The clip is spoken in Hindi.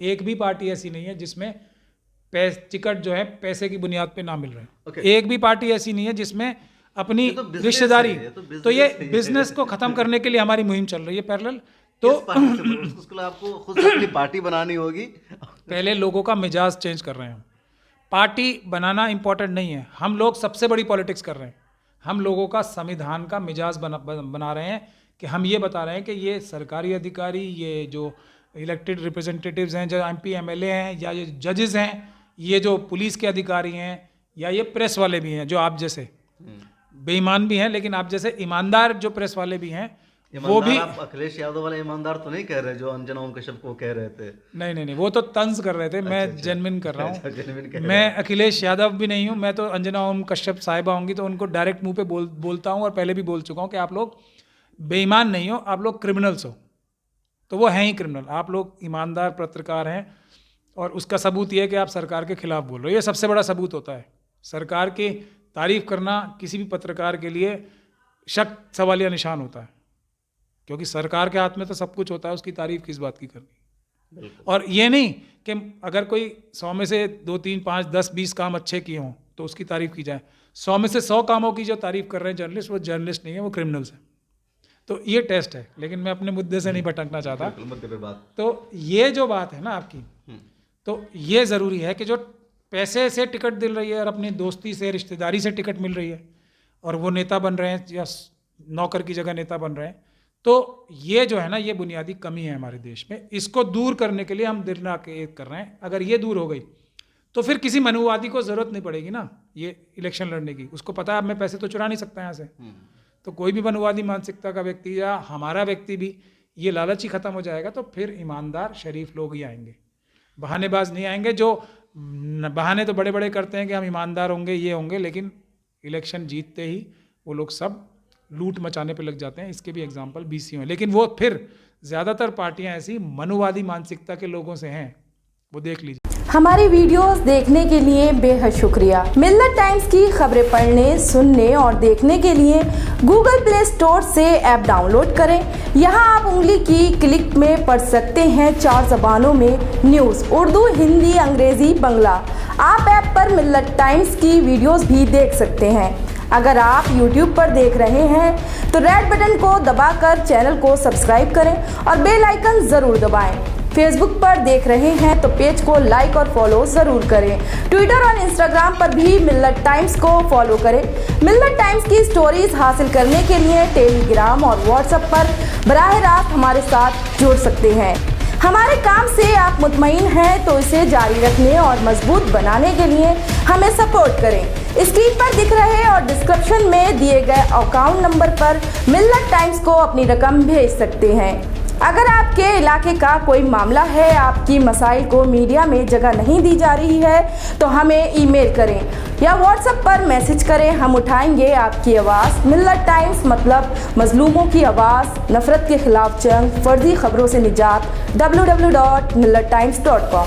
एक भी पार्टी ऐसी नहीं है जिसमें टिकट जो है पैसे की बुनियाद पे ना मिल रहे हैं। Okay. एक भी पार्टी ऐसी नहीं है जिसमें अपनी ये तो business रिश्तेदारी, है, ये तो business तो ये है। बिजनेस को खत्म करने के लिए हमारी मुहिम चल रही है पैरेलल। तो किस पार्टी से बोलो? उसके लिए आपको खुद अपनी पार्टी बनानी होगी। पहले लोगों का मिजाज चेंज कर रहे हैं हम। पार्टी बनाना इंपॉर्टेंट नहीं है, हम लोग सबसे बड़ी पॉलिटिक्स कर रहे हैं। हम लोगों का संविधान का मिजाज बना रहे हैं कि हम ये बता रहे हैं कि ये सरकारी अधिकारी, ये जो इलेक्टेड रिप्रेजेंटेटिव्स हैं, जो MP MLA हैं, या ये जजेस हैं, ये जो पुलिस के अधिकारी हैं, या ये प्रेस वाले भी हैं जो आप जैसे बेईमान भी हैं, लेकिन आप जैसे ईमानदार जो प्रेस वाले भी हैं, वो भी। आप अखिलेश यादव वाले ईमानदार तो नहीं कह रहे जो अंजना ओम कश्यप को कह रहे थे? नहीं, वो तो तंज कर रहे थे। मैं जेन्युइन कर रहा genuine हूँ। मैं अखिलेश यादव भी नहीं हूँ, मैं तो अंजना ओम कश्यप साहिबा होंगी तो उनको डायरेक्ट मुंह पे बोलता हूँ, और पहले भी बोल चुका हूँ कि आप लोग बेईमान नहीं हो, आप लोग क्रिमिनल्स हो। तो वो हैं ही क्रिमिनल, आप लोग ईमानदार पत्रकार हैं, और उसका सबूत ये है कि आप सरकार के खिलाफ बोल रहे हो। ये सबसे बड़ा सबूत होता है। सरकार की तारीफ करना किसी भी पत्रकार के लिए शक सवालिया निशान होता है, क्योंकि सरकार के हाथ में तो सब कुछ होता है, उसकी तारीफ किस बात की करनी। और ये नहीं कि अगर कोई 100 में से 2, 3, 5, 10, 20 काम अच्छे किए हों तो उसकी तारीफ की जाए। 100 में से 100 कामों की जो तारीफ कर रहे हैं जर्नलिस्ट, वो जर्नलिस्ट नहीं है, वो क्रिमिनल्स हैं। तो ये टेस्ट है, लेकिन मैं अपने मुद्दे से नहीं भटकना चाहता। मुद्दे पे बात। तो ये जो बात है ना आपकी, तो ये ज़रूरी है कि जो पैसे से टिकट दिल रही है और अपनी दोस्ती से, रिश्तेदारी से टिकट मिल रही है, और वो नेता बन रहे हैं या नौकर की जगह नेता बन रहे हैं, तो ये जो है ना, ये बुनियादी कमी है हमारे देश में। इसको दूर करने के लिए हम दिल लगा के कर रहे हैं। अगर ये दूर हो गई तो फिर किसी मनुवादी को ज़रूरत नहीं पड़ेगी ना ये इलेक्शन लड़ने की। उसको पता है अब मैं पैसे तो चुरा नहीं सकता यहाँ से। तो कोई भी मनुवादी मानसिकता का व्यक्ति या हमारा व्यक्ति भी, ये लालच ही खत्म हो जाएगा। तो फिर ईमानदार शरीफ लोग ही आएंगे, बहानेबाज नहीं आएंगे। जो बहाने तो बड़े बड़े करते हैं कि हम ईमानदार होंगे, ये होंगे, लेकिन इलेक्शन जीतते ही वो लोग सब लूट मचाने पे लग जाते हैं। इसके भी एग्जाम्पल BC में। लेकिन वो फिर ज़्यादातर पार्टियां ऐसी मनुवादी मानसिकता के लोगों से हैं, वो देख लीजिए। हमारी वीडियोस देखने के लिए बेहद शुक्रिया। मिल्लत टाइम्स की खबरें पढ़ने, सुनने और देखने के लिए गूगल प्ले स्टोर से ऐप डाउनलोड करें। यहां आप उंगली की क्लिक में पढ़ सकते हैं 4 ज़बानों में न्यूज़, उर्दू, हिंदी, अंग्रेजी, बांग्ला। आप ऐप पर मिल्लत टाइम्स की वीडियोस भी देख सकते हैं। अगर आप YouTube पर देख रहे हैं तो रेड बटन को दबाकर चैनल को सब्सक्राइब करें और बेल आइकन ज़रूर दबाएं। फेसबुक पर देख रहे हैं तो पेज को लाइक और फॉलो ज़रूर करें। ट्विटर और इंस्टाग्राम पर भी मिल्लत टाइम्स को फॉलो करें। मिल्लत टाइम्स की स्टोरीज हासिल करने के लिए टेलीग्राम और व्हाट्सएप पर बराह रास्त हमारे साथ जुड़ सकते हैं। हमारे काम से आप मुतमईन हैं तो इसे जारी रखने और मजबूत बनाने के लिए हमें सपोर्ट करें। स्क्रीन पर दिख रहे और डिस्क्रिप्शन में दिए गए अकाउंट नंबर पर मिल्लत टाइम्स को अपनी रकम भेज सकते हैं। अगर आपके इलाके का कोई मामला है, आपकी मसाइल को मीडिया में जगह नहीं दी जा रही है, तो हमें ईमेल करें या व्हाट्सएप पर मैसेज करें। हम उठाएंगे आपकी आवाज़। मिल्लत टाइम्स मतलब मजलूमों की आवाज़, नफरत के खिलाफ जंग, फर्जी खबरों से निजात। www.millattimes.com